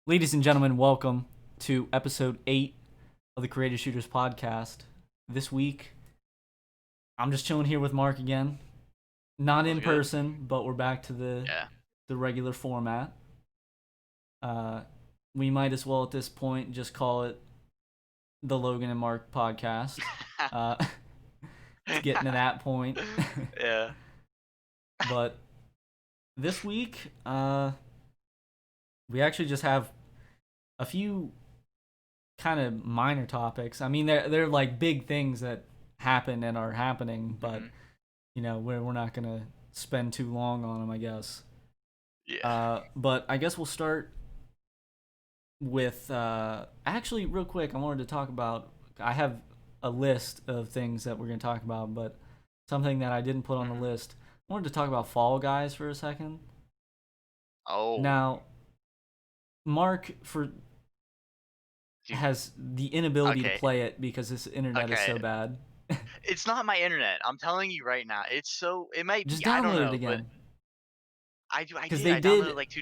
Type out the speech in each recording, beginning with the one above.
Ladies and gentlemen, welcome to episode 8 of the Creative Shooters podcast. This week, I'm just chilling here with Mark again. Not Sounds in good. person, but we're back to the Yeah. the regular format. Uh, we might as well at this point just call it the Logan and Mark podcast. Uh, it's getting to that point. Yeah. But this week, we actually just have a few kind of minor topics. I mean, they're like big things that happen and are happening, but hmm we're not gonna spend too long on them, I guess. Yeah. But I guess we'll start with actually real quick. I wanted to talk about. I have a list of things that we're gonna talk about, but something that I didn't put on the hmm list. I wanted to talk about Fall Guys for a second. Oh, Now, Mark for dude. has the inability to Okay. play it because this internet is Okay. so bad. It's not my internet. I'm telling you right now. It might Just be. I don't download it know, but again I do. I because did. they I downloaded did. like two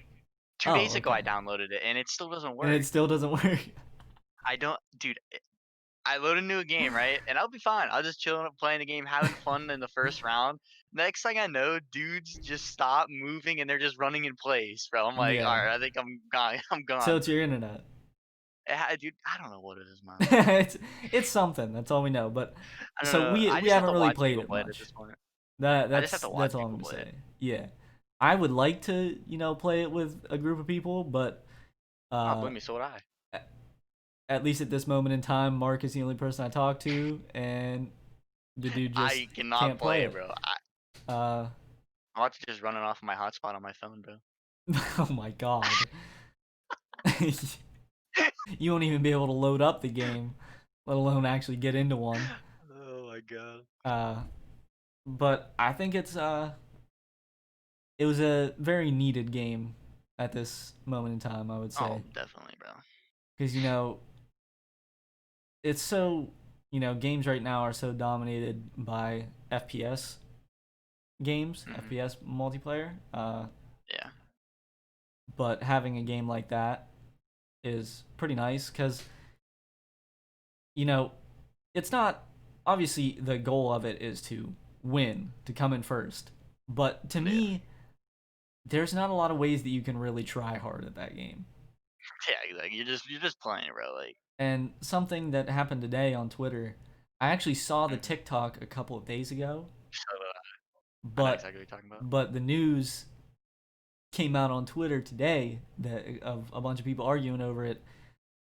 Oh, days ago. okay. I downloaded it, and it still doesn't And it work. still doesn't work. I don't, dude. I load into a game, right? And I'll be fine. I'll just chilling up playing the game, having fun in the first round. Next thing I know, dudes just stop moving and they're just running in place, bro. I'm like, all Yeah. right, I think I'm gone. I'm So gone. it's your internet. Dude, I don't know what it is, man. it's something. That's all we know. But I don't so know. we I we just have haven't to really watch played people it play it at much. this point. That I just have that's to watch that's all I'm people gonna play it. say. Yeah. I would like to, play it with a group of people, but Oh, uh believe me, so would I. at least at this moment in time, Mark is the only person I talk to, and the dude just I cannot can't play play, it. bro. Uh, I'm about to just run it off my hotspot on my phone, bro. oh my god. You won't even be able to load up the game, let alone actually get into one. Oh my god. Uh, but I think it was a very needed game at this moment in time. I would Oh, say definitely, bro. because it's so games right now are so dominated by FPS games, hmm FPS multiplayer. Yeah. But having a game like that is pretty nice because you know it's not obviously the goal of it is to win, to come in first. But to Yeah. me, there's not a lot of ways that you can really try hard at that game. Yeah, like you're just playing, bro. Like, And something that happened today on Twitter, I actually saw the mhm. TikTok a couple of days ago, So, I know but exactly what you're talking about. the news came out on Twitter today that of a bunch of people arguing over it.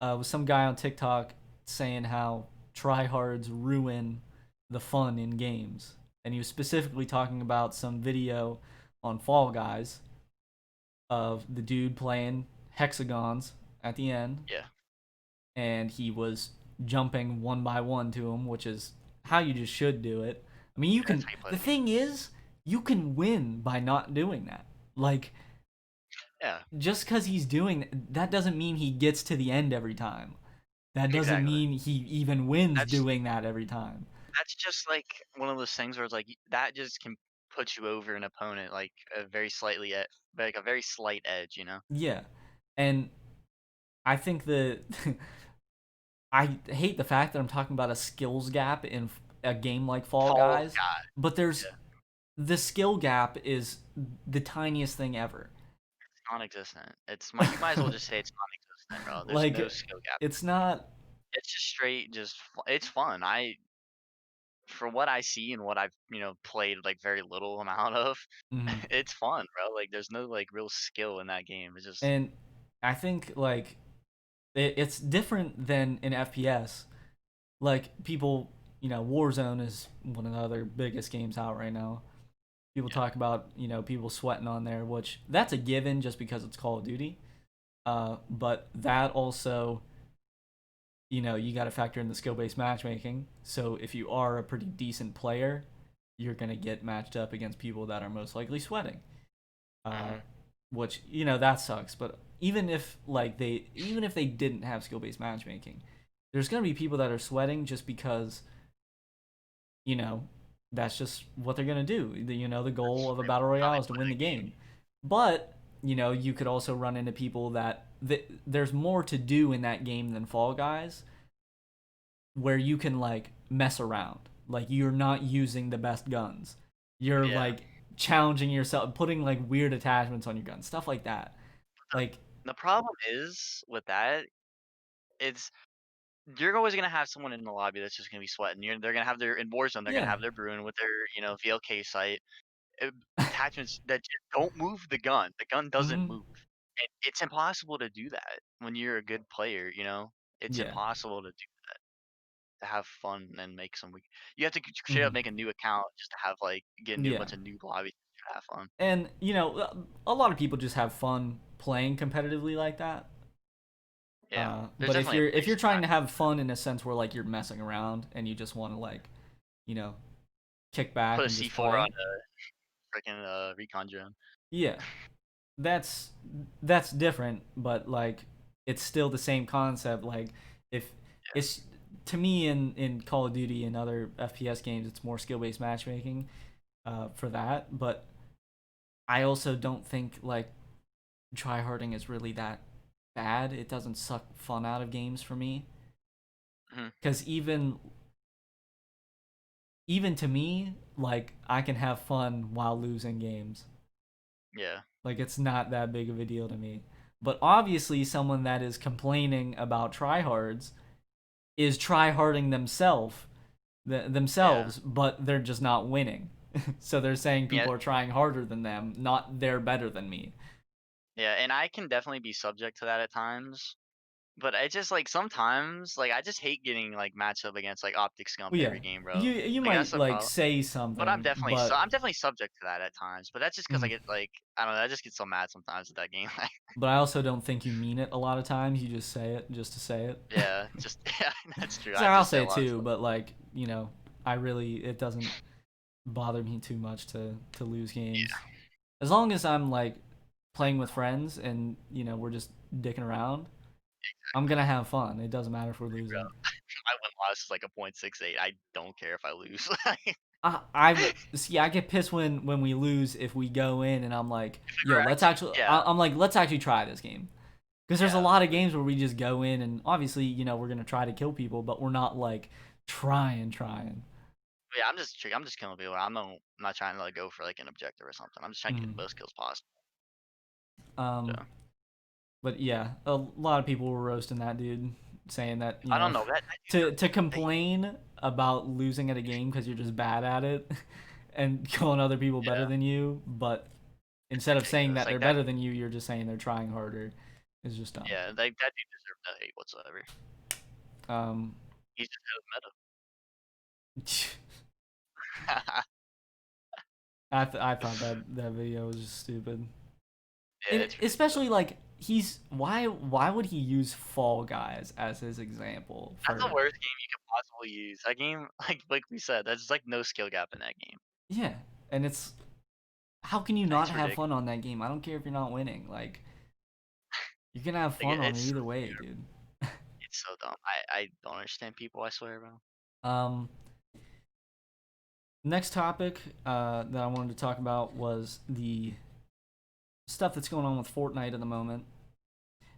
Was some guy on TikTok saying how tryhards ruin the fun in games, and he was specifically talking about some video on Fall Guys of the dude playing hexagons at the end, Yeah. and he was jumping one by one to him, which is how you just should do it. I mean, you That's can. how you play The the game. thing is, you can win by not doing that. Like, Yeah. just because he's doing that doesn't mean he gets to the end every time. That doesn't Exactly. mean he even wins That's doing that every time. that's just like one of those things where it's like that just can put you over an opponent like a very like a very slight edge, you know? Yeah, and I think the I hate the fact that I'm talking about a skills gap in a game like Fall Fall Guys, Guy. but there's Yeah. the skill gap is the tiniest thing ever. Non-existent. You might as well just say it's non-existent, bro. There's no Like, skill gap. it's not. It's just straight it's fun. For what I see and what I've, played like very little amount of, Mhm. it's fun, bro. Like there's no like real skill in that game. It's just And I think like it's different than in FPS. Like people, Warzone is one of the other biggest games out right now. People yeah. talk about people sweating on there, which that's a given just because it's Call of Duty. But that also, you got to factor in the skill based matchmaking. So if you are a pretty decent player, you're gonna get matched up against people that are most likely sweating. Uh, hmm which that sucks. But even if they didn't have skill based matchmaking, there's gonna be people that are sweating just because you know that's just what they're gonna do. The goal That's of a really battle how royale they is to play win the that game. game. But you could also run into people there's more to do in that game than Fall Guys, where you can like mess around. Like you're not using the best guns. You're Yeah. like challenging yourself, putting like weird attachments on your gun, stuff like that. Like The problem is with that, it's you're always gonna have someone in the lobby that's just gonna be sweating. They're gonna have their in Warzone. They're gonna yeah, have their Bruin with their VLK sight attachments that just don't move the gun. The gun doesn't hmm move. And it's impossible to do that when you're a good player. It's yeah, impossible to have fun and make some. You have to straight up hmm make a new account just to have like get into a yeah. bunch of new lobbies to have fun. And a lot of people just have fun playing competitively like that. Yeah, there's But if definitely a you're place for trying that. to have fun in a sense where like you're messing around and you just want to like you know kick back Put a and just C4 on play, a freaking recon drone. yeah, that's that's different. But like it's still the same concept. Like if it's to me in Call of Duty and other FPS games, it's more skill based matchmaking for that. But I also don't think like tryharding is really that bad. It doesn't suck fun out of games for me. Mhm. Because even to me, like I can have fun while losing games. Yeah. Like it's not that big of a deal to me. But obviously, someone that is complaining about tryhards is tryharding Yeah. themselves, but they're just not winning. So they're saying Yeah. people are trying harder than them, not they're better than me. Yeah. And I can definitely be subject to that at times. But I just like sometimes like I just hate getting like matched up against like Optic Scump Well, yeah, every game, bro. you Like that's might the like problem. say But I'm something, definitely but I'm definitely subject to that at times. But that's just because I mm, get like I don't know. I just get so mad sometimes with that game. Like but I also don't think you mean it a lot of times. You just say it just to say it. yeah, just yeah, that's true. So I I'll just say say a it lot of too, stuff. but like I really it doesn't bother me too much to lose games Yeah, as long as I'm like playing with friends and we're just dicking around. I'm gonna have fun. It doesn't matter if we're bro. losing. My win loss is like a .68. I don't care if I lose. I see. I get pissed when we lose if we go in and I'm like, yo, let's Actually, actually. yeah, I'm like, let's actually try this game because there's a yeah. lot of games where we just go in and obviously we're gonna try to kill people, but we're not like trying. Yeah, I'm just killing people. I'm not trying to like go for like an objective or something. I'm just trying to get Mm. the most kills possible. Um, So but yeah, a lot of people were roasting that dude, saying that I don't know that to they, complain about losing at a game because you're just bad at it, and calling other people better yeah, than you, but it's instead of saying ridiculous. that they're Like that. better than you, you're just saying they're trying harder. It's just dumb. Yeah, like that dude deserves no hate whatsoever. Um, He's just out of meta. I thought that video was just stupid. Yeah, it's ridiculous. Especially like why would he use Fall Guys as his example That's the for worst game you could possibly use. That game, like we said, there's like no skill gap in that game. yeah, and it's how can you not It's have ridiculous. fun on that game? I don't care if you're not winning. Like you can have Like fun on it it's so either way, stupid. dude. It's so dumb. I don't understand people. I swear, bro. Um, next topic that I wanted to talk about was the stuff that's going on with Fortnite at the moment.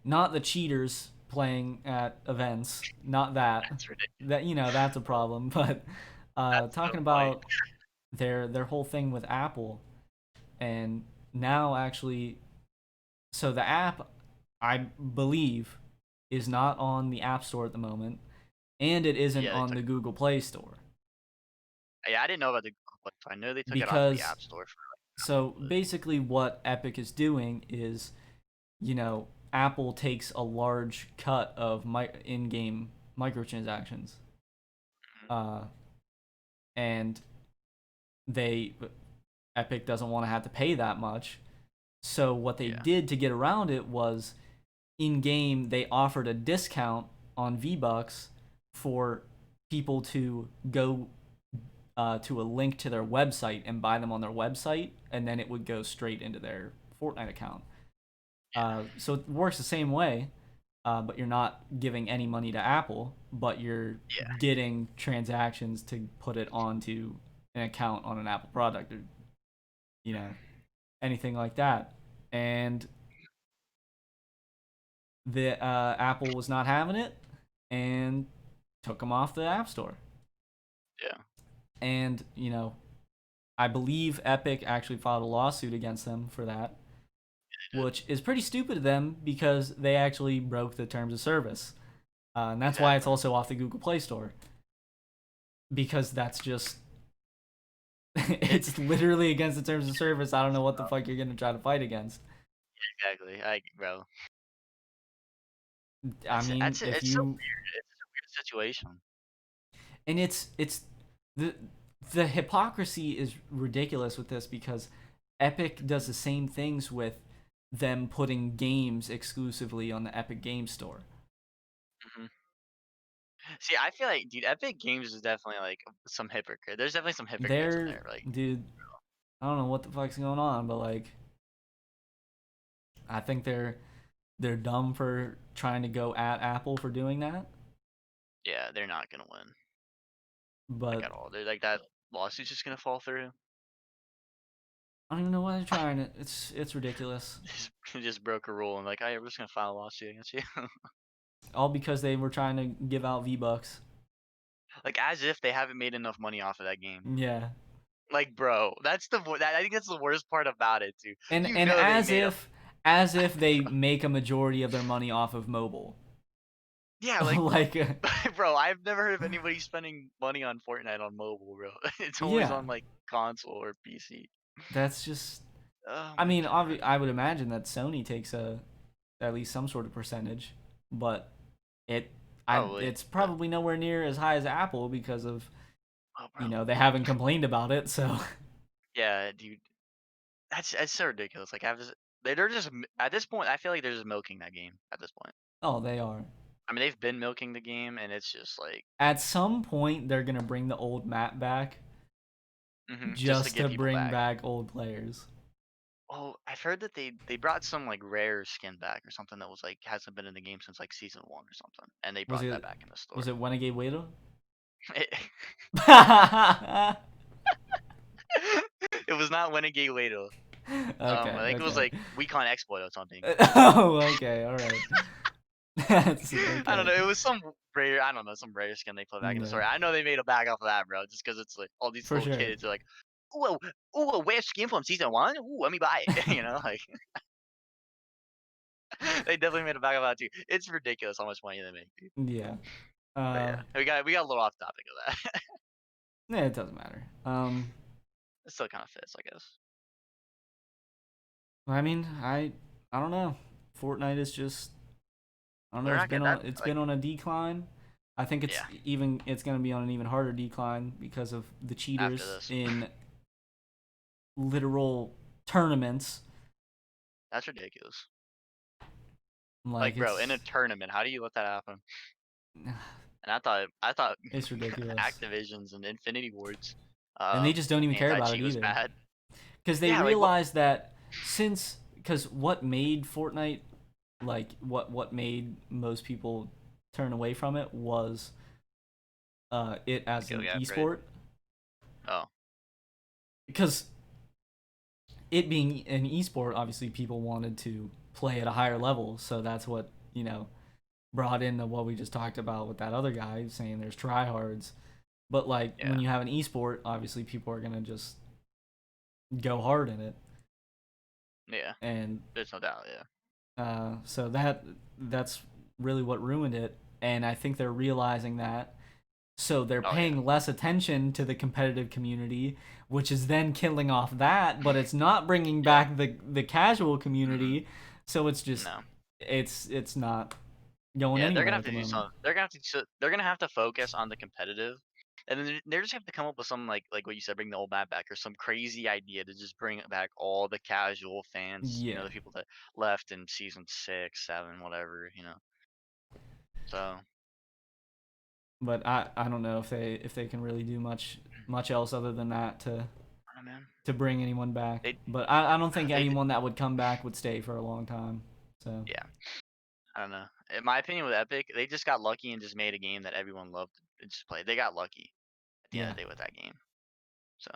Not the cheaters playing at events. Not that. That's ridiculous. That that's a problem. But That's the talking point. about their whole thing with Apple, and now actually, so the app, I believe, is not on the App Store at the moment, and it isn't Yeah, they on took. the Google Play Store Yeah, I didn't know about the Google Play Store. I know they took it off of the because App Store for so like, basically what Epic is doing is Apple takes a large cut of in-game microtransactions, uh, and they Epic doesn't want to have to pay that much. So what they yeah, did to get around it was in game they offered a discount on V-Bucks for people to go to a link to their website and buy them on their website, and then it would go straight into their Fortnite account. So it works the same way, but you're not giving any money to Apple, but you're yeah, getting transactions to put it onto an account on an Apple product or you know anything like that. And the Apple was not having it and took them off the App Store. Yeah. And I believe Epic actually filed a lawsuit against them for that, which is pretty stupid of them because they actually broke the terms of service. And that's why it's Exactly. also off the Google Play Store, because that's just It. it's literally against the terms of service. I don't know what the fuck you're gonna try to fight against. Exactly. Bro. I That's mean, that's if it's so you weird. It's a weird situation. and it's the the hypocrisy is ridiculous with this because Epic does the same things with them putting games exclusively on the Epic Game Store. Hmm. See, I feel like, dude, Epic Games is definitely like some hypocrite. There's definitely some hypocrites in They're there. Like, dude, I don't know what the fuck's going on, but like I think they're dumb for trying to go at Apple for doing that. yeah, they're not gonna win like But at all. They're like that lawsuit's just gonna fall through. I don't even know why they're trying it. It's ridiculous. Just broke a rule and like, oh, yeah, we're just gonna file a lawsuit against you. All because they were trying to give out V-Bucks. Like as if they haven't made enough money off of that game. Yeah. Like, bro, I think that's the worst part about it too. You And know they made a as if they make a majority of their money off of mobile. yeah, like Like bro, I've never heard of anybody spending money on Fortnite on mobile, bro. It's always yeah, on like console or PC. that's just Oh I my mean, god. I would imagine that Sony takes a at least some sort of percentage, but it Probably. it's probably nowhere near as high as Apple because of Oh, bro. they haven't complained about it, so Yeah, dude. That's so ridiculous. Like, they're just at this point. I feel like they're just milking that game at this point. oh, they are. I mean, they've been milking the game, and it's just like, At some point they're going to bring the old map back just to just get to people bring back. back old players. Oh, I've heard that they brought some like rare skin back or something that was like hasn't been in the game since like season 1 or something, and they Was brought that it back in the was store. it Renegade Widow? It, Okay, it was not Renegade Later. I think it was okay. like Recon Exploit or something. Oh, okay, all right. That's I don't okay. know. It was some rare, I don't know, some rare skin they put back in the Yeah, story. I know they made a bag off of that, bro, just because it's like all these for little sure. kids are like, ooh, ooh, a rare skin from season 1. Ooh, let me buy it. Like they definitely made a bag of that too. It's ridiculous how much money they make, dude. Yeah. But Uh, yeah, we got a little off topic of that. yeah, it doesn't matter. It still kind of fits, I guess. I mean, I don't know. Fortnite is just I don't know. They're not getting that It's like been on a decline. I think yeah. it's going to be on an even harder decline because of the After cheaters this, in literal tournaments. that's ridiculous. Like Like, bro, in a tournament, how do you let that happen? And I thought it's ridiculous. Activisions and Infinity Wards, And they just don't even care about it anti-cheat was either. bad. Because they Yeah, like what? realize that because what made Fortnite like what made most people turn away from it was it as Skill an gap, right? esport Oh, because it being an esport obviously people wanted to play at a higher level, so that's what brought into what we just talked about with that other guy saying there's tryhards. But like when yeah. you have an esport, obviously people are gonna just go hard in it, Yeah. and There's no doubt, yeah. so that's really what ruined it. And I think they're realizing that, so they're Oh, yeah. paying less attention to the competitive community, which is then killing off that, but it's not bringing Yeah. back the casual Mhm. community. So it's just No. it's not going Yeah, they're anywhere gonna at have the to do moment. some they're gonna have to focus on the competitive, and then they're just have to come up with some like what you said, bring the old map back or some crazy idea to just bring back all the casual fans, Yeah, the people that left in season 6, 7, whatever. So, but I don't know if they can really do much else other than that oh man. to bring anyone back. They But I don't think they did, anyone that would come back would stay for a long time. So yeah. I don't know. In my opinion with Epic, they just got lucky and just made a game that everyone loved to just play. They got lucky at the end yeah. of the day with that game. So,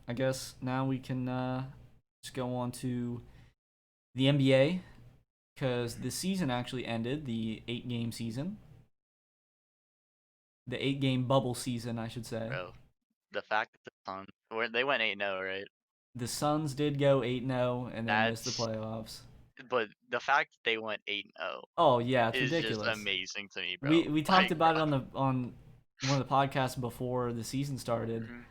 I guess now we can just go on to the NBA because the season actually ended, the 8 game season, the 8 game bubble season, I should say. Bro, the fact that the Suns they went 8-0, right? The Suns did go 8-0 and then missed the That's playoffs. but the fact that they went 8-0 Oh yeah, it's is just ridiculous. amazing to me, bro. We talked Like, bro, about it on one of the podcasts before the season started mhm,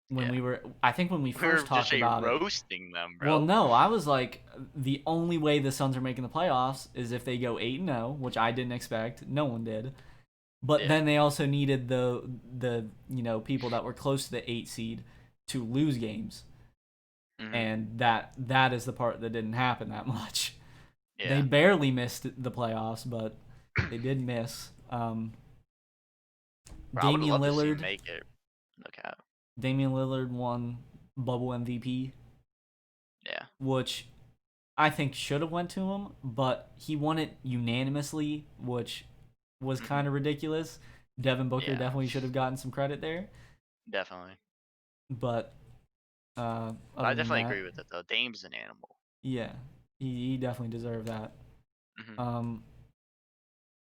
when yeah, we were I think when we we were first just talked about it. roasting them, Well, bro. no, I was like the only way the Suns are making the playoffs is if they go 8-0, which I didn't expect. No one did. But Yeah, then they also needed the people that were close to the 8 seed to lose games. hmm, And that is the part that didn't happen that much. They yeah. barely missed the playoffs, but they did miss. Bro, I would Damian love to see him Lillard, make it. Look at, Damian Lillard won Bubble MVP, yeah, which I think should have went to him, but he won it unanimously, which was hmm, kind of ridiculous. Devin Booker yeah, definitely should have gotten some credit there, definitely. but But I other than definitely that, agree with it though. Dame's an animal. yeah, he definitely deserved that. Hmm. Um,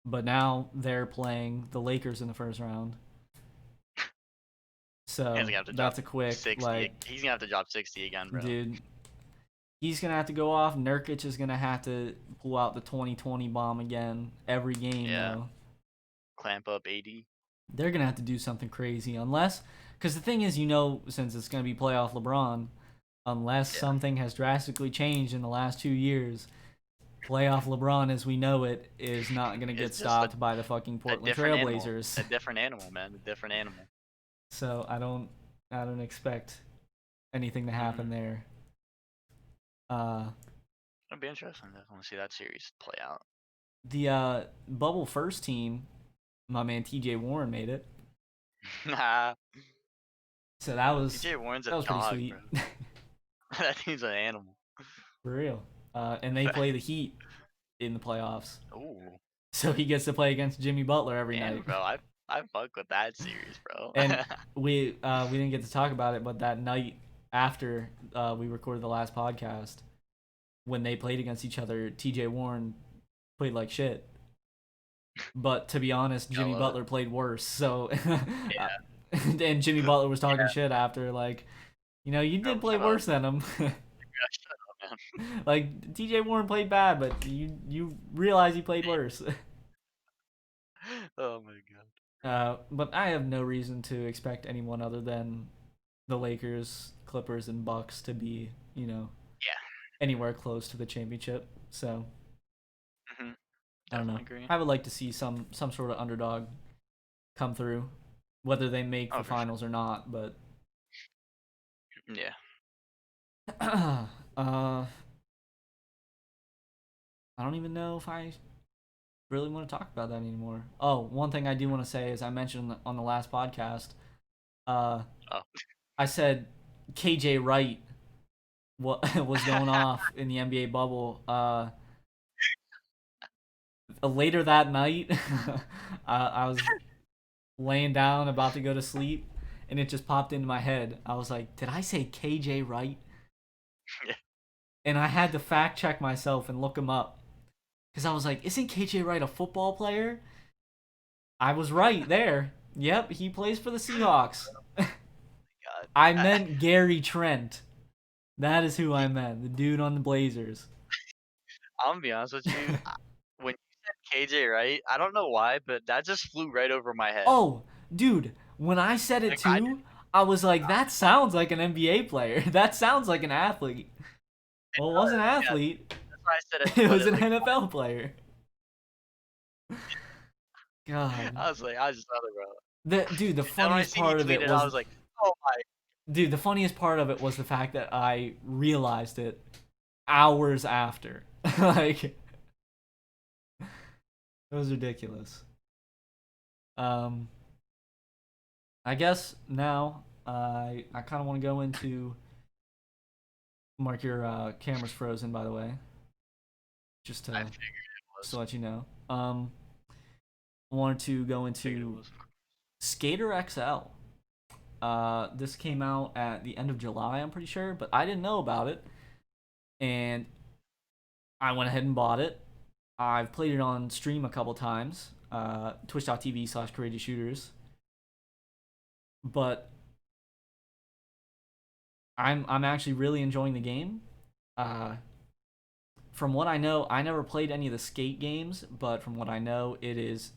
but now they're playing the Lakers in the first round, He's so gonna have to drop that's a quick 60. like, He's gonna have to drop 60 again, bro. dude. He's gonna have to go off. Nurkic is gonna have to pull out the 2020 bomb again every game, Yeah, though. clamp up 80. They're gonna have to do something crazy, unless, because the thing is, since it's gonna be playoff LeBron, unless Yeah, something has drastically changed in the last 2 years, playoff LeBron as we know it is not gonna get it's just stopped by the fucking a Portland different animal. Trailblazers. A different animal, man. A different animal. So I don't expect anything to Hmm. happen there. Uh, It'll be interesting. I want to see that series play out. the bubble first team, my man T.J. Warren made it. Nah, So that was TJ Warren's a that was pretty dog, bro. sweet. That team's an animal. For real. And they play the Heat in the playoffs. Ooh, So he gets to play against Jimmy Butler every damn, night. bro. I fuck with that series, bro. And we didn't get to talk about it, but that night after we recorded the last podcast, when they played against each other, TJ Warren played like shit. But to be honest, I Jimmy love it. Butler played worse. So Yeah, and Jimmy Butler was talking yeah. shit after, like, you Bro, did play shut up. worse than him. Yeah, shut up, man. Like TJ Warren played bad, but you realize he played worse. Oh my god. But I have no reason to expect anyone other than the Lakers, Clippers, and Bucks to be, Yeah. anywhere close to the championship. So Hmm. I don't know. Definitely agree. I would like to see some sort of underdog come through, whether they make Oh, the for sure. finals or not. But Yeah. I don't even know if I really want to talk about that anymore. Oh, one thing I do want to say is I mentioned on the last podcast. Uh, Oh, I said KJ Wright what was going off in the NBA bubble. Later that night, I was laying down about to go to sleep, and it just popped into my head. I was like, "Did I say KJ Wright?" yeah. And I had to fact check myself and look him up because I was like, "Isn't KJ Wright a football player?" I was right there. Yep, he plays for the Seahawks. God. I meant Gary Trent. That is who Yeah, I meant. The dude on the Blazers. I'm gonna be honest with you. When you said KJ, right? I don't know why, but that just flew right over my head. Oh, dude, when I said it Like I too, didn't. I was like, that sounds like an NBA player. That sounds like an athlete. Well, it wasn't an Yeah, athlete. that's why I said it. It But was it an like NFL player. God. I just thought it, bro. The And when I funniest seen you part of tweet it it, I was, was like, oh my. dude, the funniest part of it was the fact that I realized it hours after. Like, it was ridiculous. Um, I guess now I kind of want to go into. Mark, your camera's frozen, by the way. Just I to figured it just to was. let you know. I wanted to go Figured it into was. Skater XL. This came out at the end of July, I'm pretty sure, but I didn't know about it, and I went ahead and bought it. I've played it on stream a couple times, twitch.tv/creative shooters, but I'm actually really enjoying the game. Uh, from what I know, I never played any of the skate games, but from what I know, it is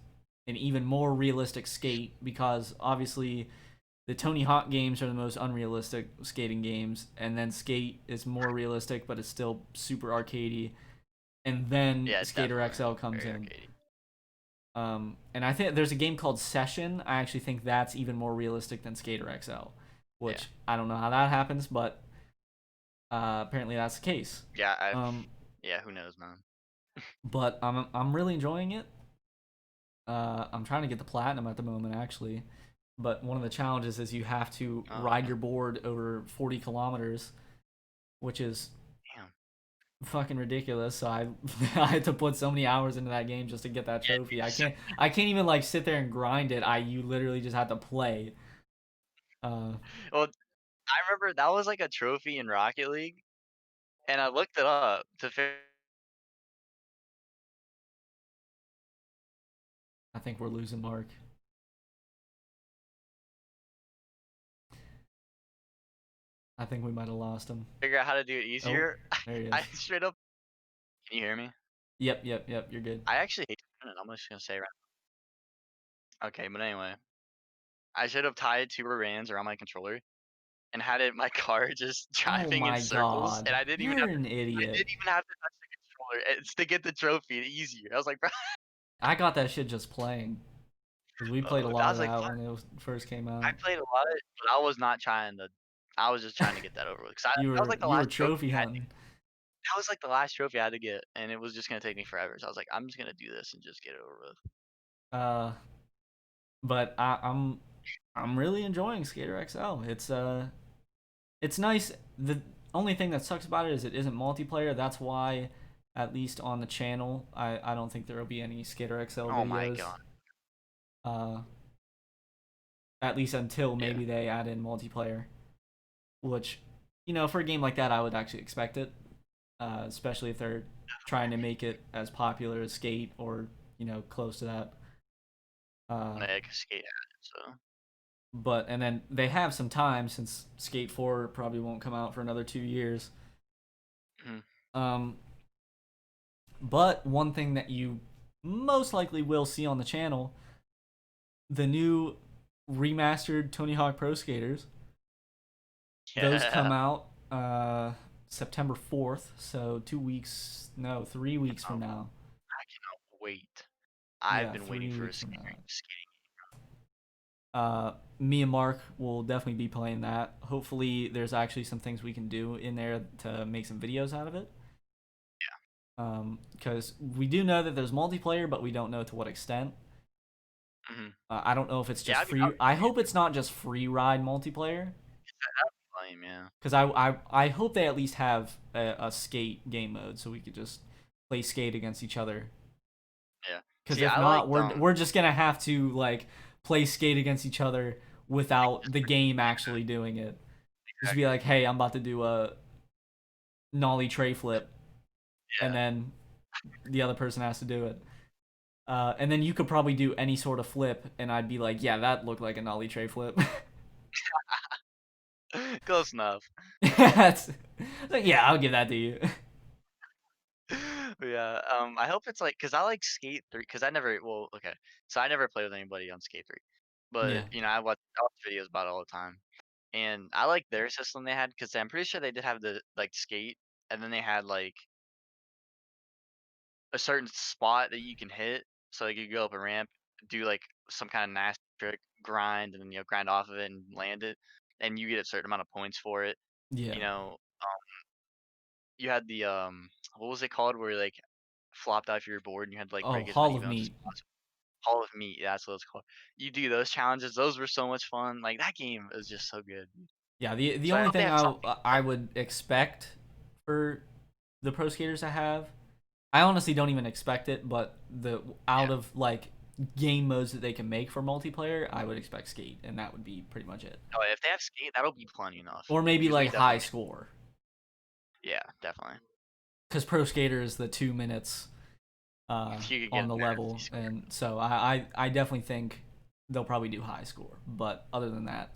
an even more realistic skate because obviously the Tony Hawk games are the most unrealistic skating games, and then Skate is more realistic, but it's still super arcadey. And then Yeah, Skater definitely XL comes very in. arcadey. And I think there's a game called Session. I actually think that's even more realistic than Skater XL, Yeah, which I don't know how that happens, but apparently that's the case. yeah. I've Um, yeah. Who knows, man? but I'm really enjoying it. I'm trying to get the platinum at the moment, actually. But one of the challenges is you have to Oh ride your board over 40 kilometers, which is damn. fucking ridiculous. So I I had to put so many hours into that game just to get that Yeah, trophy. dude, so I can't even like sit there and grind it. You literally just have to play. Uh, well, I remember that was like a trophy in Rocket League, and I looked it up to figure. I think we're losing Mark. I think we might have lost him. Figure out how to do it Oh, easier. there he I is. straight up. Can you hear me? Yep. You're good. I actually hate it. I'm just gonna say right. Okay, but anyway, I should have tied two rubber bands around my controller and had it my car just Oh driving in my circles, and god, you're an I idiot. didn't even have to touch the controller it's to get the trophy easier. I was like, bro, I got that shit just playing because we played a I lot of was like, that when it was, first came I out. played a lot of it, but I was not trying to. I was just trying to get that over with. That was like the You were last trophy trophy I had to. hunting. That was like the last trophy I had to get, and it was just gonna take me forever. So I was like, I'm just gonna do this and just get it over with. Uh, but I'm really enjoying Skater XL. It's nice. The only thing that sucks about it is it isn't multiplayer. That's why, at least on the channel, I don't think there will be any Skater XL Oh my videos. god. Uh, at least until Yeah. maybe they add in multiplayer, which, for a game like that, I would actually expect it. Especially if they're trying to make it as popular as Skate or close to that. Uh, Like skate at it, so. but and then they have some time since Skate 4 probably won't come out for another 2 years. Mhm. Um, but one thing that you most likely will see on the channel, the new remastered Tony Hawk Pro Skaters. Those come Yeah. out September 4th, so 2 weeks, no, 3 weeks from now. I cannot wait. I've Yeah, been waiting three for a weeks from now. skating. Me and Mark will definitely be playing that. Hopefully, there's actually some things we can do in there to make some videos out of it. Because we do know that there's multiplayer, but we don't know to what extent. Mhm. I don't know if it's Yeah, just I free. would I hope it's not just free ride multiplayer. be lame, yeah. Because I hope they at least have a skate game mode so we could just play skate against each other. Yeah. Because See, if I not, liked we're just gonna have to like play skate against each other without the game actually doing it. Just be exactly. like, hey, I'm about to do a nollie tray flip, and Yeah. then the other person has to do it. And then you could probably do any sort of flip, and I'd be like, yeah, that looked like a nollie tray flip. Close enough. That's like, yeah, I'll give that to you. Yeah, I hope it's like, cause I like Skate 3, cause I never well, okay, so I never play with anybody on Skate 3, but, Yeah. I watch videos about it all the time, and I like their system they had, cause I'm pretty sure they did have the, like, Skate, and then they had, like, a certain spot that you can hit, so, like, you go up a ramp, do, like, some kinda nasty trick, grind, and then, grind off of it and land it, and you get a certain amount of points for it, Yeah. you know, you had the, what was it called where you, like, flopped off your board and you had to, like, Oh, break as Hall many of bones as Meat. possible. Hall of Meat, yeah, that's what it's called. You do those challenges, those were so much fun, like, that game is just so good. Yeah. The So I only hope they thing have something I would expect for the pro skaters to have, I honestly don't even expect it, but the out yeah. of like game modes that they can make for multiplayer, I would expect skate, and that would be pretty much it. Oh, if they have skate, that'll be plenty enough, Or maybe because we like definitely high need. score, Yeah, definitely. because pro skater is the 2 minutes If you could get on in the there, if you level, score. and so I definitely think they'll probably do high score. But other than that,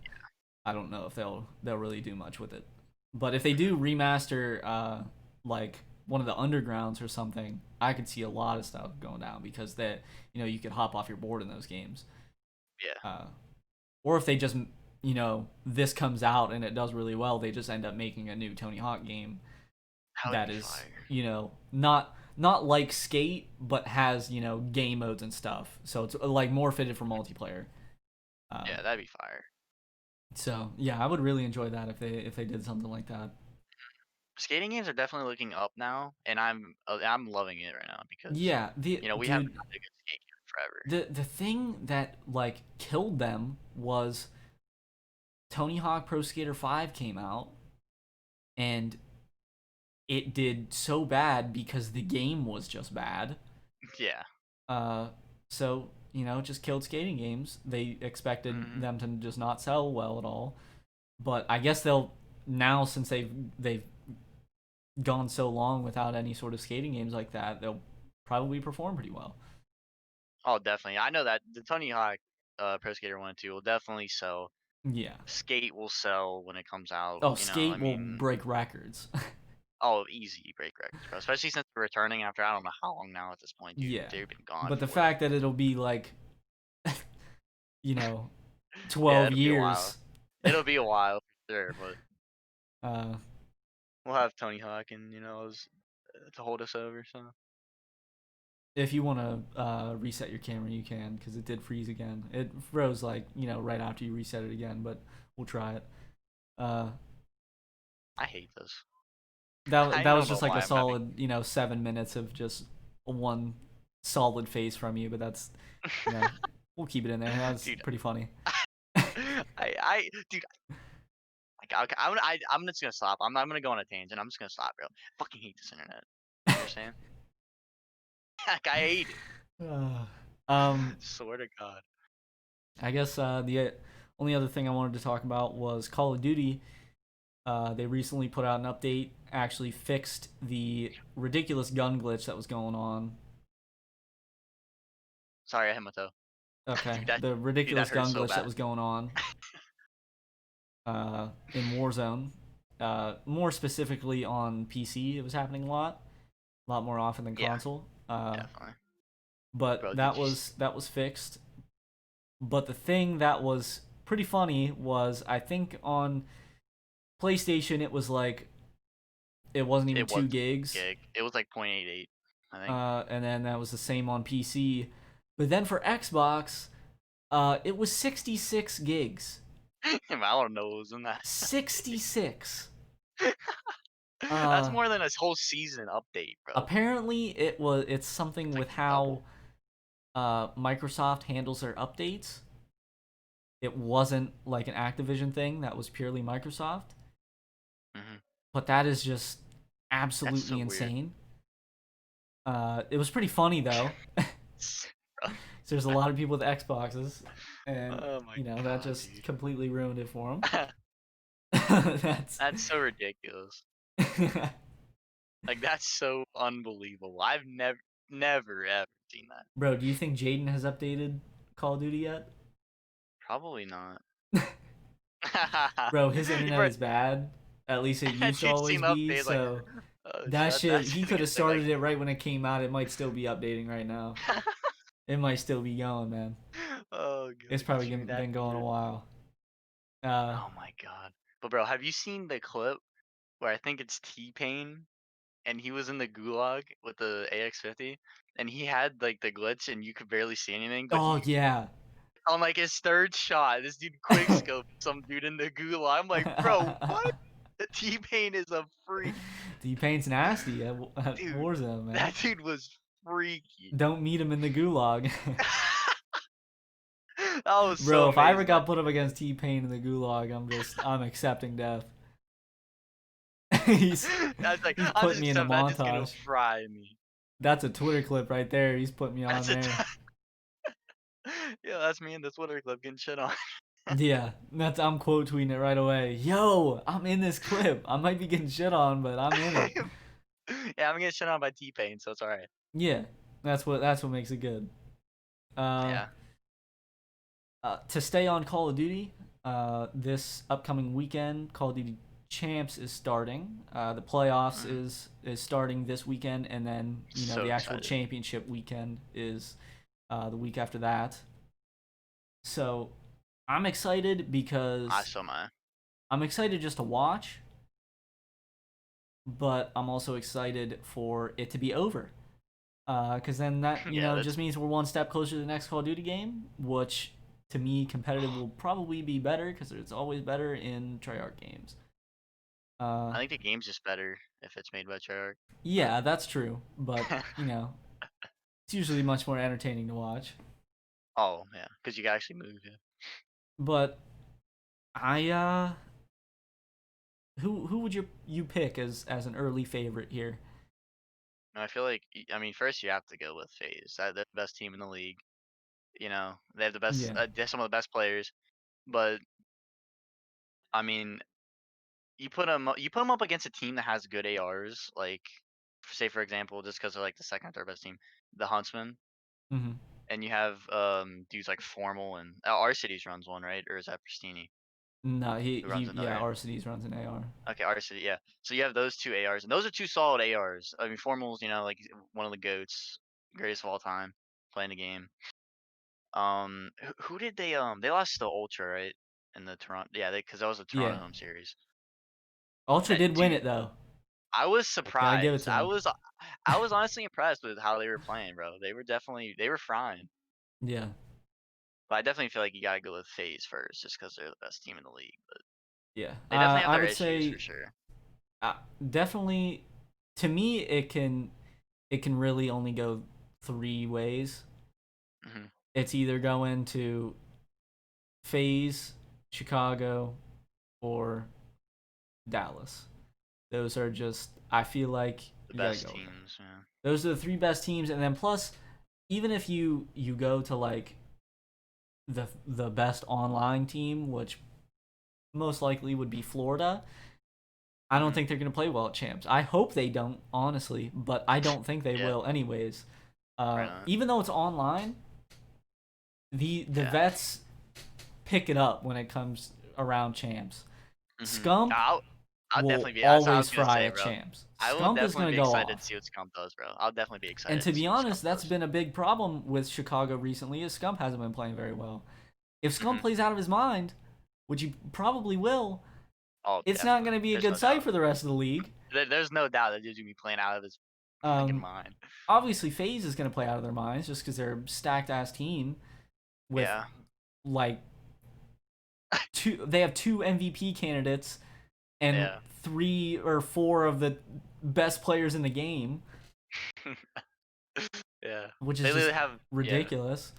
I don't know if they'll really do much with it. But if they Mhm. do remaster like one of the undergrounds or something, I could see a lot of stuff going down because that you could hop off your board in those games. Yeah, Uh, or if they just this comes out and it does really well, they just end up making a new Tony Hawk game that would that be is fire. not like Skate but has game modes and stuff. So it's like more fitted for multiplayer. Uh, Yeah, that'd be fire. so yeah, I would really enjoy that if they did something like that. Skating games are definitely looking up now, and I'm loving it right now because Yeah, the we haven't dude, had a good skate game forever. the thing that like killed them was Tony Hawk Pro Skater 5 came out and it did so bad because the game was just bad. Yeah. Uh, so it just killed skating games. They expected Hmm. them to just not sell well at all. But I guess they'll now since they've gone so long without any sort of skating games like that, they'll probably perform pretty well. Oh, definitely. I know that the Tony Hawk Pro Skater 1 and 2 will definitely sell. Yeah. Skate will sell when it comes out. Oh, I skate will mean, break records. oh, easy break records, bro. Especially since they're returning after I don't know how long now at this point, dude. Yeah. They've been gone But the for, fact that it'll be like you know yeah, 12 it'll be a while. years. It'll be a while for sure, but uh we'll have Tony Hawk and to hold us over. So if you want to reset your camera, you can because it did freeze again. It froze like right after you reset it again, but we'll try it. Uh, I hate this. that I that was don't know just like a why I'm having. solid 7 minutes of just one solid face from you, but that's you know we'll keep it in there. That was Dude, pretty funny. dude, okay, I'm just gonna stop. I'm gonna go on a tangent. I'm just gonna stop, bro. Fucking hate this internet. You understand? Like, I hate it. Uh, um, Swear to God. I guess the only other thing I wanted to talk about was Call of Duty. They recently put out an update, actually fixed the ridiculous gun glitch that was going on. Sorry, I hit my toe. Okay, Dude, that the dude, that ridiculous hurts gun so glitch that bad. was going on in Warzone. More specifically on PC, it was happening a lot more often than Yeah, console. definitely. But Bro, did that you? was fixed. But the thing that was pretty funny was I think on PlayStation it was like it wasn't even It was 2 gigs, gig. It was like 0.88, I think. and then that was the same on PC. But then for Xbox, it was 66 gigs. I don't know what was in that. 66. That's Uh, more than a whole season update, bro. apparently it's something It's like with how double. Microsoft handles their updates. It wasn't like an Activision thing that was purely Microsoft, Hmm. but that is just That's absolutely so weird. insane. It was pretty funny though. Bro. So there's a lot of people with Xboxes, and Oh my that God, just dude. completely ruined it for them. That's That's so ridiculous. Like, that's so unbelievable. I've never ever seen that. bro. Do you think Jayden has updated Call of Duty yet? Probably not. Bro, his internet Bro, is bad. At least it that used to dude's always seen be. updates like, So oh that shit, shit, that's he just could gonna have say like, started it right when it came out. It might still be updating right now. It might still be going, man. oh It's god, probably dude, that's been going a weird. while. Uh, Oh my god. But bro, have you seen the clip where I think it's T-Pain and he was in the gulag with the AX-50 and he had like the glitch and you could barely see anything, but oh he yeah. on like his third shot, this dude quick scoped some dude in the gulag. I'm like, bro, what? T-Pain is a freak, D Paint's nasty at dude. Warzone, man. That dude was freaky. Don't meet him in the gulag. That was so Bro, if I ever amazing. got put up against T Pain in the gulag, I'm accepting death. he's I was like, he's I'm put just me in a accepting that dude's gonna montage. fry me. That's a Twitter clip right there. He's put me on That's a there. yeah, that's me in the Twitter clip getting shit on. Yeah, I'm quote tweeting it right away. Yo, I'm in this clip. I might be getting shit on, but I'm in it. Yeah, I'm getting shit on by T-Pain, so it's alright. Yeah. That's what makes it good. Uh, Yeah. to stay on Call of Duty, this upcoming weekend, Call of Duty Champs is starting. The playoffs Mhm. is starting this weekend, and then So the actual excited. championship weekend is the week after that. So I'm excited I because so my. I'm excited just to watch, but I'm also excited for it to be over. Because then that Yeah, just that's means we're one step closer to the next Call of Duty game, which to me competitive will probably be better because it's always better in Treyarch games. Uh, I think the game's just better if it's made by Treyarch. But yeah, that's true, but it's usually much more entertaining to watch. oh yeah, because you can actually move. Yeah. But I who would you pick as an early favorite here? No, I feel like I mean first you have to go with FaZe. They're the best team in the league. You know they have the best. Yeah. They're some of the best players. But I mean you put them up against a team that has good ARs. Like say for example, just because they're like the second or third best team, the Huntsman. Hmm. And you have dudes like Formal and our cities runs one, right? Or is that Pristini No, who runs yeah, another? RCDs runs an AR. Okay, our city, yeah. So you have those two ARs, and those are two solid ARs. I mean, Formal's, like one of the goats, greatest of all time, playing the game. Who did they lost to Ultra, right? In the Toronto, yeah, because that was the Yeah. Toronto home series. Ultra That did win dude, it though. I was Gotta give it surprised. to I him. was, I was honestly impressed with how they were playing, bro. They were frying. Yeah. But I definitely feel like you gotta go with FaZe first, just because they're the best team in the league. But Yeah. they definitely have I their would issues say for sure. uh, definitely to me it can really only go three ways. Hmm. It's either going to FaZe, Chicago, or Dallas. Those are just I feel like The you gotta best go with them. teams, yeah. Those are the three best teams, and then plus, even if you go to like the best online team, which most likely would be Florida, I don't Hmm. think they're gonna play well at champs. I hope they don't, honestly, but I don't think they Yeah, will anyways. right on. Even though it's online, the Yeah. vets pick it up when it comes around champs. Hmm. Scump I'll will definitely be. That's what I always was gonna fry say, at bro. champs. I will Scump is definitely gonna be go excited to off. see what Scump does, bro. I'll definitely be And excited to to be see what Scump honest, that's does. been a big problem with Chicago recently. Is Scump hasn't been playing very well. If Scump Hmm. plays out of his mind, which he probably will, Oh, it's not going definitely. to be a There's good no sight doubt. for the rest of the league. There's no doubt that dude's gonna be playing out of his freaking Um, mind. Obviously, FaZe is going to play out of their minds just because they're a stacked ass team with Yeah. like two. They have two MVP candidates and Yeah. three or four of the best players in the game, Yeah. which They is just literally have. Yeah. ridiculous.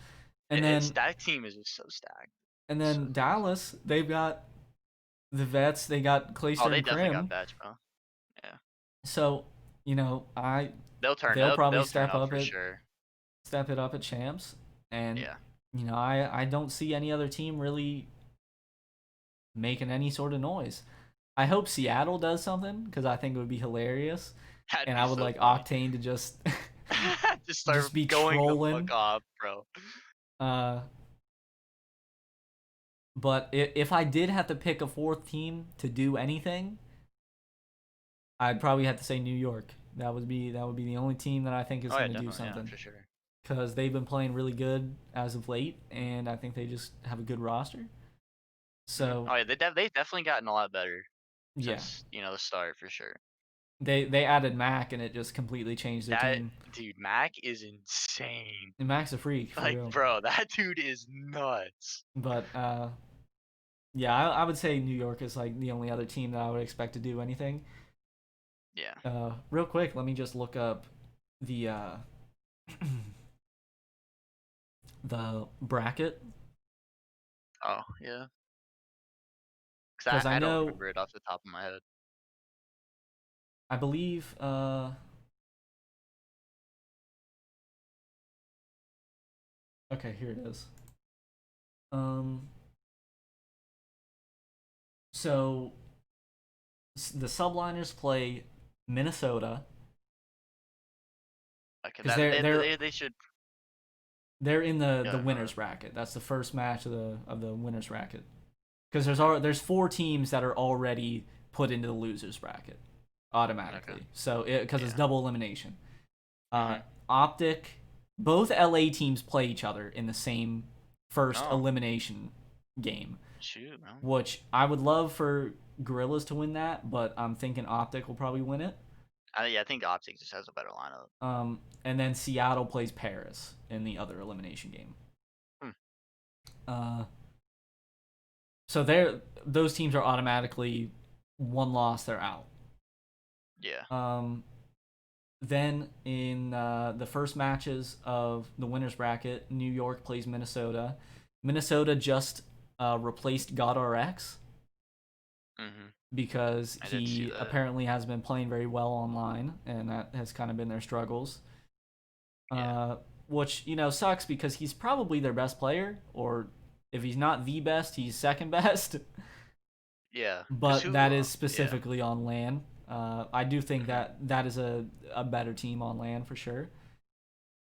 And It's then that team is just so stacked. So crazy. Dallas, they've got the vets. They got Oh, Clayster they and definitely got Krim. Batch, bro. Yeah. So I They'll turn. they'll They'll probably they'll turn up for sure. step it up at champs, and Yeah. I don't see any other team really making any sort of noise. I hope Seattle does something because I think it would be hilarious, That'd and be I would so like funny. Octane to just Just start be going the fuck trolling. off, bro. Uh, but if I did have to pick a fourth team to do anything, I'd probably have to say New York. That would be the only team that I think is Oh yeah, going to do definitely, yeah, something for sure. because they've been playing really good as of late, and I think they just have a good roster. Hmm. So Oh yeah, they've definitely gotten a lot better yeah, since the start for sure. they added Mac, and it just completely changed their That team. dude, Mac is insane. And Mac's a freak for Like, real. bro, that dude is nuts. But yeah, I would say New York is like the only other team that I would expect to do anything. Yeah. Real quick, let me just look up the the bracket Oh yeah. Cause because I I don't know remember it off the top of my head. I believe okay, here it is. Um, so the subliners play Minnesota, Okay, because that they're they're they should. they're in the Yeah, winners bracket. That's the first match of the winners bracket. Because okay, there's four teams that are already put into the losers bracket okay, automatically. So because it's yeah. double elimination. Uh, Mhm. Optic, both LA teams play each other in the same first Oh, elimination game, shoot, man. which I would love for Gorillas to win that, but I'm thinking Optic will probably win it. Yeah, I think Optic just has a better lineup. And then Seattle plays Paris in the other elimination game. Hmm. Uh, so those teams are automatically one loss, they're out. Yeah. Um, then in the first matches of the winners bracket, New York plays Minnesota. Minnesota just replaced GodRx Mhm. because I did see he that. apparently has been playing very well online, and that has kind of been their struggles. Yeah. Uh, which sucks because he's probably their best player, or if he's not the best, he's second best. Yeah. Cause But who? that is Yeah. specifically on LAN. I do think Mhm. that is a better team on LAN for sure.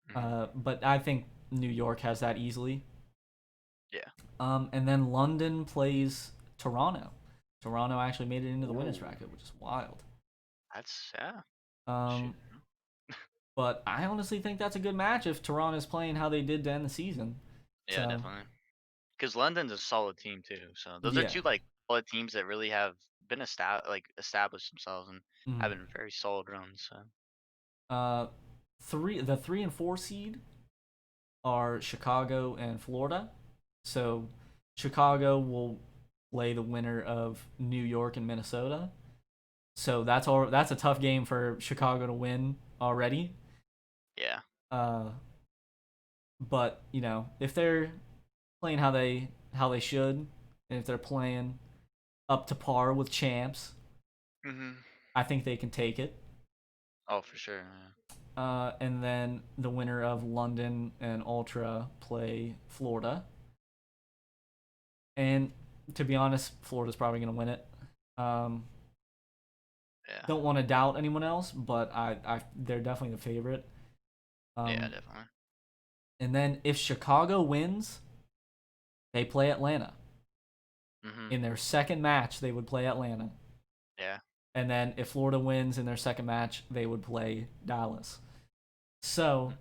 Mhm. But I think New York has that easily. Yeah. And then London plays Toronto. Toronto actually made it into the winners Ooh, bracket, which is wild. that's yeah. Um, Shoot. but I honestly think that's a good match if Toronto's playing how they did to end the season. Yeah, So definitely. Cause London's a solid team too. So those are yeah. two like solid teams that really have been established themselves and Mhm. having very solid runs. So Uh, the 3 and 4 seed are Chicago and Florida. So Chicago will play the winner of New York and Minnesota. So that's a tough game for Chicago to win already. yeah. Uh, but if they're playing how they should, and if they're playing up to par with champs, Mhm. I think they can take it. Oh, for sure. Yeah. And then the winner of London and Ultra play Florida. And to be honest, Florida's probably going to win it. Um, Yeah. don't want to doubt anyone else, but they're definitely the favorite. Yeah, Um, definitely. and then if Chicago wins, they play Atlanta. Mhm. In their second match, they would play Atlanta. Yeah. And then if Florida wins in their second match, they would play Dallas. So Mm.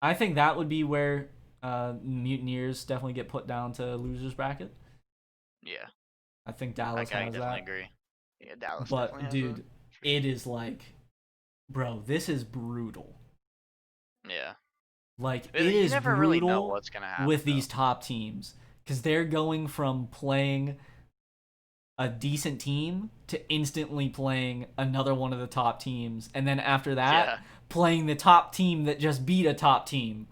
I think that would be where Mutineers definitely get put down to losers bracket. Yeah. I think Dallas I has definitely that. agree. Yeah, Dallas definitely But has that dude, for it sure. is like, bro, this is brutal. Yeah. Like it You is never really know brutal what's gonna happen with though. these top teams because they're going from playing a decent team to instantly playing another one of the top teams, and then after that, Yeah. playing the top team that just beat a top team.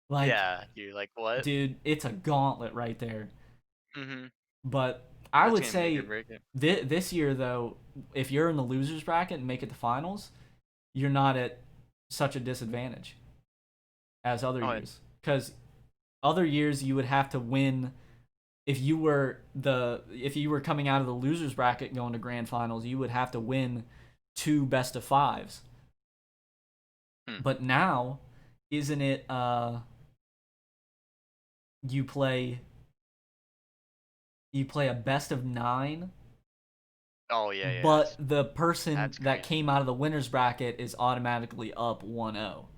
Like, Yeah. You're like, what? dude, it's a gauntlet right there. Mhm. But I That's would gonna make or say break it. this year, though, if you're in the losers bracket and make it to finals, you're not at such a disadvantage as other Oh, years. Because other years you would have to win if you were coming out of the losers bracket going to grand finals, you would have to win two best of fives. hmm. But now, isn't it you play you play a best of 9, Oh yeah, yeah. but the person That's that crazy. came out of the winners bracket is automatically up 1-0.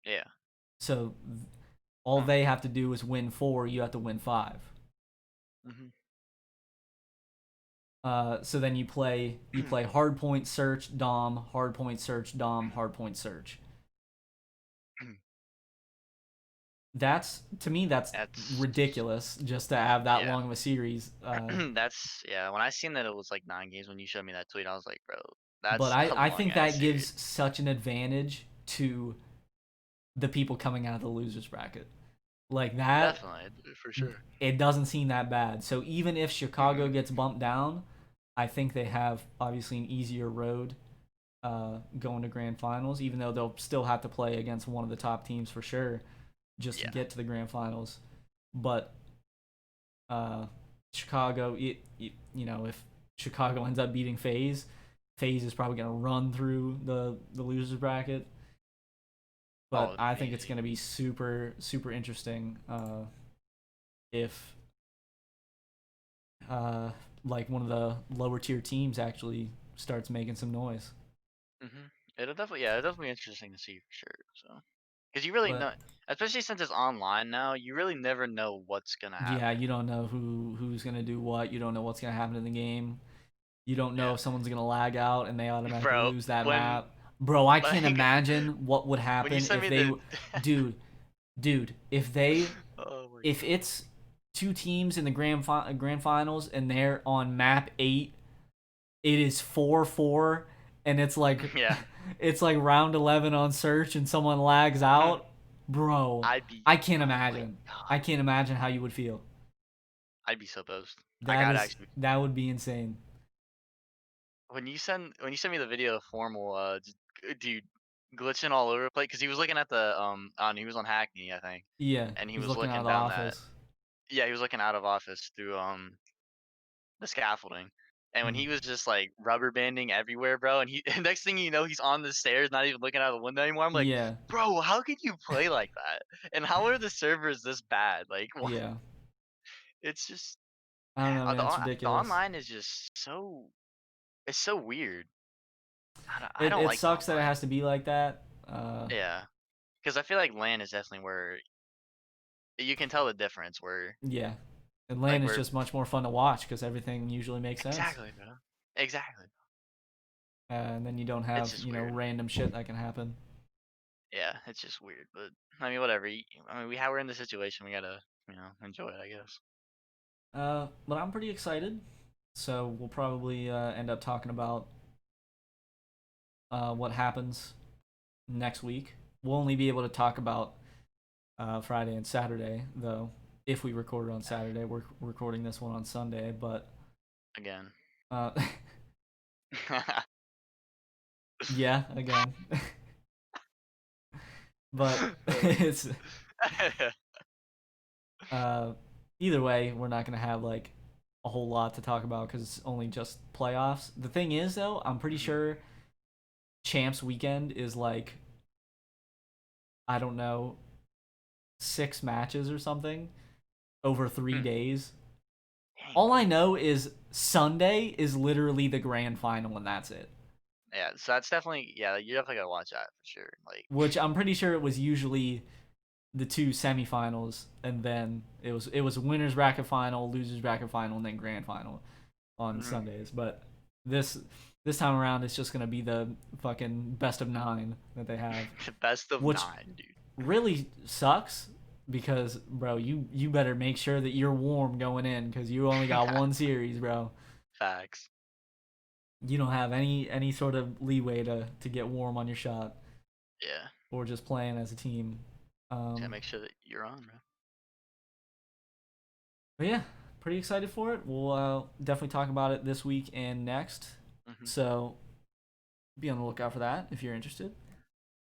Yeah. So all Huh. they have to do is win 4, you have to win 5. Mhm. So then you play hard point search dom, hard point search dom, hard point search. That's to me that's That's ridiculous just to have that yeah. long of a series. That's yeah. When I seen that it was like 9 games when you showed me that tweet, I was like, bro, But that's I a I long think ass that series. gives such an advantage to the people coming out of the losers bracket. Like that, Definitely, for sure. it doesn't seem that bad. So even if Chicago Mhm. gets bumped down, I think they have obviously an easier road going to grand finals. Even though they'll still have to play against one of the top teams for sure, just to Yeah. get to the grand finals. But uh, Chicago, if Chicago ends up beating FaZe, FaZe is probably going to run through the losers bracket. But Oh, I think it's easy. going to be super super interesting if uh, like one of the lower tier teams actually starts making some noise. It'll definitely be interesting to see for sure. So, because you really But know, especially since it's online now, you really never know what's gonna yeah, happen. you don't know who's gonna do what. You don't know what's gonna happen in the game. You don't know Yeah, if someone's gonna lag out and they automatically bro. lose that When map. Bro, I can't like imagine what would when you happen sent if me they, the, dude, dude, if they, oh my if god. it's two teams in the grand finals and they're on map 8, it is 4-4, and it's like, Yeah, it's like round 11 on search and someone lags out, bro. I'd be. I can't Oh my imagine. I god. can't imagine how you would feel. I'd be so pissed. I That got is actually. that would be insane. When you send me the video of formal dude glitching all over the place because he was looking at the on he was on Hackney I think Yeah, and he he's was looking out looking of the down that office. yeah he was looking out of office through the scaffolding and when Hmm. he was just like rubber banding everywhere bro and he next thing you know he's on the stairs not even looking out the window anymore. I'm like, Yeah, bro, how could you play like that and how are the servers this bad like what? yeah. It's just I don't know, man. It's the ridiculous. online is just so it's so weird. I It don't it like the sucks that it online. has to be like that. Yeah. 'Cause I feel like LAN is definitely where you can tell the difference where Yeah. And like LAN is where just much more fun to watch because everything usually makes sense. exactly, bro. Exactly. And then you don't It's have just weird. random shit that can happen. Yeah, it's just weird. But I mean, whatever. I mean, we're in the situation. We gotta, enjoy it, I guess. But I'm pretty excited. So we'll probably end up talking about what happens next week. We'll only be able to talk about Friday and Saturday, though. If we record it on Saturday, we're recording this one on Sunday. But Again. uh, yeah, again. But Uh, it's uh, either way, we're not gonna have like a whole lot to talk about because it's only just playoffs. The thing is, though, I'm pretty mhm, sure Champs Weekend is like, I don't know, 6 matches or something over three hmm. days. Dang, All bro. I know is Sunday is literally the grand final, and that's it. Yeah, so that's definitely you definitely gotta watch that for sure. Like, Which I'm pretty sure it was usually the two semifinals, and then it was winners bracket final, losers bracket final, and then grand final on mhm. Sundays. But this this time around, it's just gonna be the fucking best of 9 that they have, Best of which 9, dude. really sucks because, bro, you better make sure that you're warm going in because you only got one series, bro. Facts. You don't have any sort of leeway to get warm on your shot Yeah. or just playing as a team. Gotta Um, make sure that you're on, bro. but yeah, pretty excited for it. We'll definitely talk about it this week and next. Hmm. So be on the lookout for that if you're interested.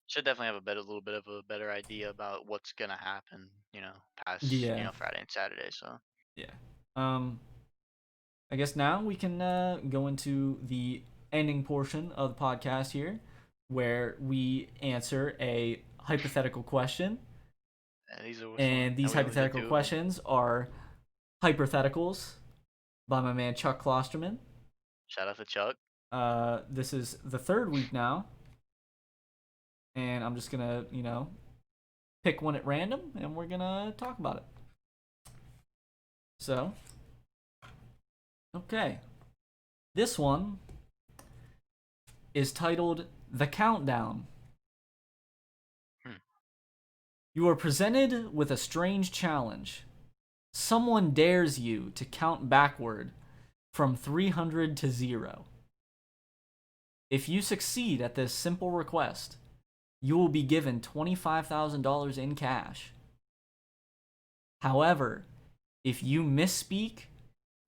Should definitely have a little bit of a better idea about what's gonna happen, past, Yeah, Friday and Saturday. So yeah. Um, I guess now we can go into the ending portion of the podcast here, where we answer a hypothetical question, these are always fun, and and these we always do hypothetical 2 of them. questions are hypotheticals by my man Chuck Klosterman. Shout out to Chuck. This is the third week now, and I'm just gonna pick one at random, and we're gonna talk about it. So, okay, this one is titled "The Countdown." Hmm. You are presented with a strange challenge. Someone dares you to count backward from 300 to 0. If you succeed at this simple request, you will be given $25,000 in cash. However, if you misspeak,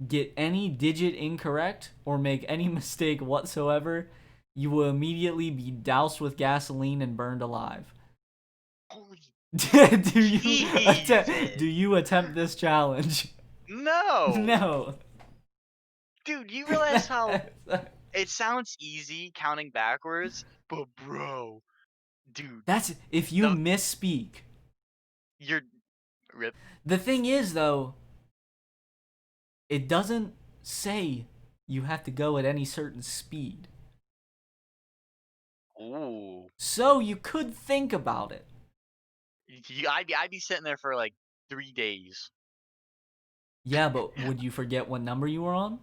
get any digit incorrect, or make any mistake whatsoever, you will immediately be doused with gasoline and burned alive. Holy do you Jesus! do you attempt this challenge? No, No. dude. You realize how it sounds easy counting backwards, but bro, dude. That's if you No, misspeak. you're rip. The thing is, though, it doesn't say you have to go at any certain speed. Ooh, So you could think about it. I'd be sitting there for like 3 days. Yeah, but would you forget what number you were on?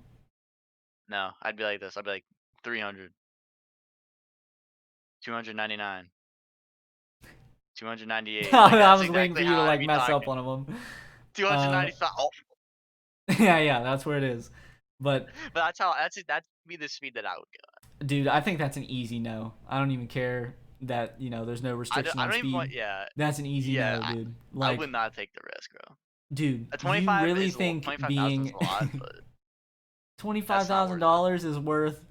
No, I'd be like this. I'd be like 300, 299, 298. Like I that's was waiting for exactly you how to I'd like be mess up talking. one of them. 295. Oh, Yeah, that's where it is. But but that'd be the speed that I would go. dude, I think that's an easy no. I don't even care that there's no restriction I on don't even want. speed. Yeah, That's an easy yeah. no, dude. I would Like, not take the risk, bro. dude, A you 25 really is think 25,000 is being a lot, but twenty five that's not thousand worth it. dollars is worth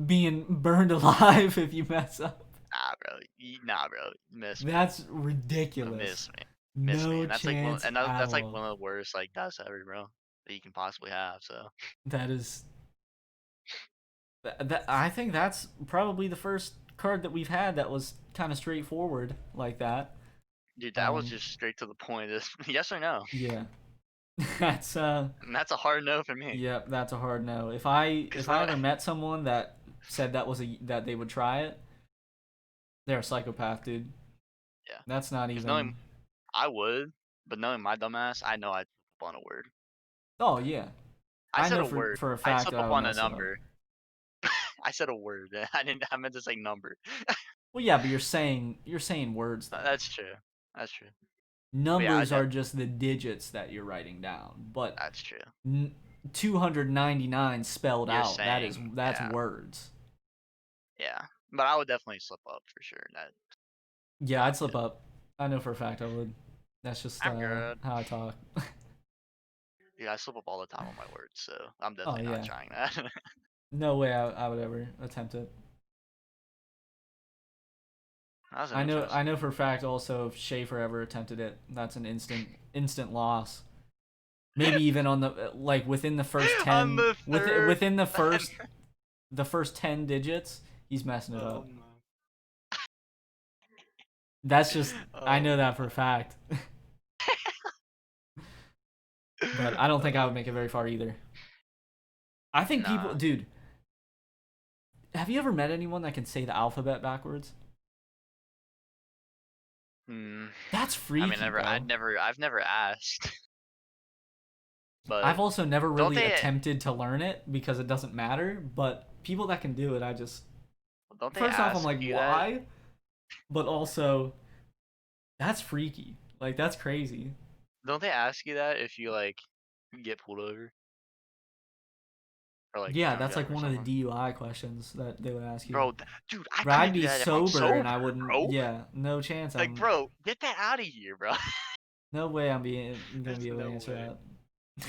being burned alive if you mess up? Nah, bro. Nah, bro. Miss me. That's ridiculous. Miss me. Miss me. No And that's like chance at that's like all. one of the worst like deaths ever, bro. That you can possibly have. So, That is I think that's probably the first card that we've had that was kind of straightforward like that. dude, that was Um, just straight to the point. Is yes or no? yeah, that's And that's a hard no for me. yep, that's a hard no. Cause If I no, ever met someone that said that they would try it, they're a psychopath, dude. yeah. That's not Cause knowing even. I would, but knowing my dumbass, I know I'd flip up on a word. Oh yeah, I I said know a word. for a I'd fact slip that I up would on a mess it up. number. I said a word. I didn't. I meant to say number. Well, yeah, but you're saying words though. That's true. That's true. But yeah, I Numbers are definitely. just the digits that you're writing down, but That's true. 299 spelled You're out, saying, that's yeah, words. yeah. But I would definitely slip up for sure. That Yeah, I'm I'd slip good. up. I know for a fact I would. That's just I'm good. how I talk. Yeah, I slip up all the time on my words, so I'm Oh definitely not yeah, trying that. no way I would ever attempt it. That was interesting. I know for a fact also if Shaffer ever attempted it, that's an instant loss. Maybe even on the like within the first On 10 the third. within the first 10 digits, he's messing it Oh up. no. That's just I Oh know that for a no. fact. But I don't think I would make it very far either. I think people, Nah. dude, have you ever met anyone that can say the alphabet backwards? Hmm. That's I mean, freaky, bro. I've never asked, I've but also never don't really they, attempted to learn it because it doesn't matter, but people that can do it, I just don't they first off I'm ask like, you that? why? But also that's freaky. Like that's crazy. Don't they ask you that if you like get pulled over or like Yeah, drunk that's like driving or one of the something? DUI questions that they would ask you. Bro, dude, I But I'd couldn't do be that if I'm sober and I sober, wouldn't. bro. Yeah, no chance. Like, bro, get that out of here, bro. No way. I'm gonna There's be able to no answer way. that.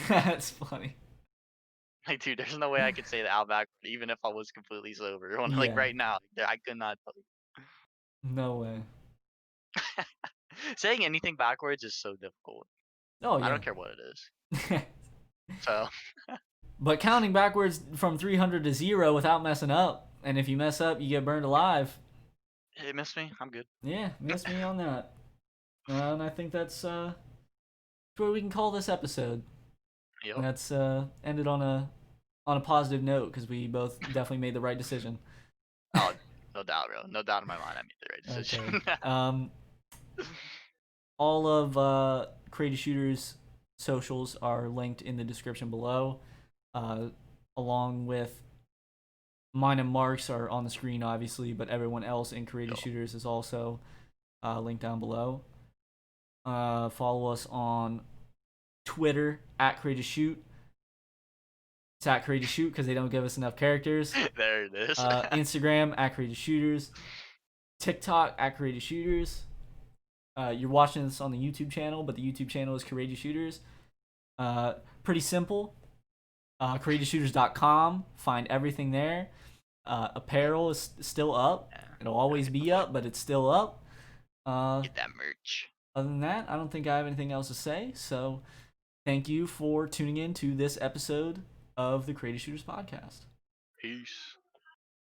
That's funny. Like, dude, there's no way I could say the Outback even if I was completely sober. Like Yeah, right now, I could not. no way. Saying anything backwards is so difficult. Oh I yeah. don't care what it is. So, But counting backwards from 300 to 0 without messing up, and if you mess up, you get burned alive. hey, miss me. I'm good. Yeah, miss me on that. And I think that's where we can call this episode. Yep. Let's end it on a positive note because we both definitely made the right decision. Oh, no doubt, bro. No doubt in my mind, I made the right Okay. decision. All of Creative Shooters socials are linked in the description below, uh, along with mine and Mark's are on the screen, obviously, but everyone else in Creative Yo, Shooters is also linked down below. Follow us on Twitter at Creative Shoot. It's at Creative Shoot because they don't give us enough characters. there it is. Instagram at Creative Shooters. TikTok at Creative Shooters. You're watching this on the YouTube channel, but the YouTube channel is Courageous Shooters. Pretty simple. CourageousShooters.com. Find everything there. Apparel is still up. Yeah, It'll gotta always get the be merch. up, but it's still up. Get that merch. Other than that, I don't think I have anything else to say. So thank you for tuning in to this episode of the Creative Shooters podcast. Peace.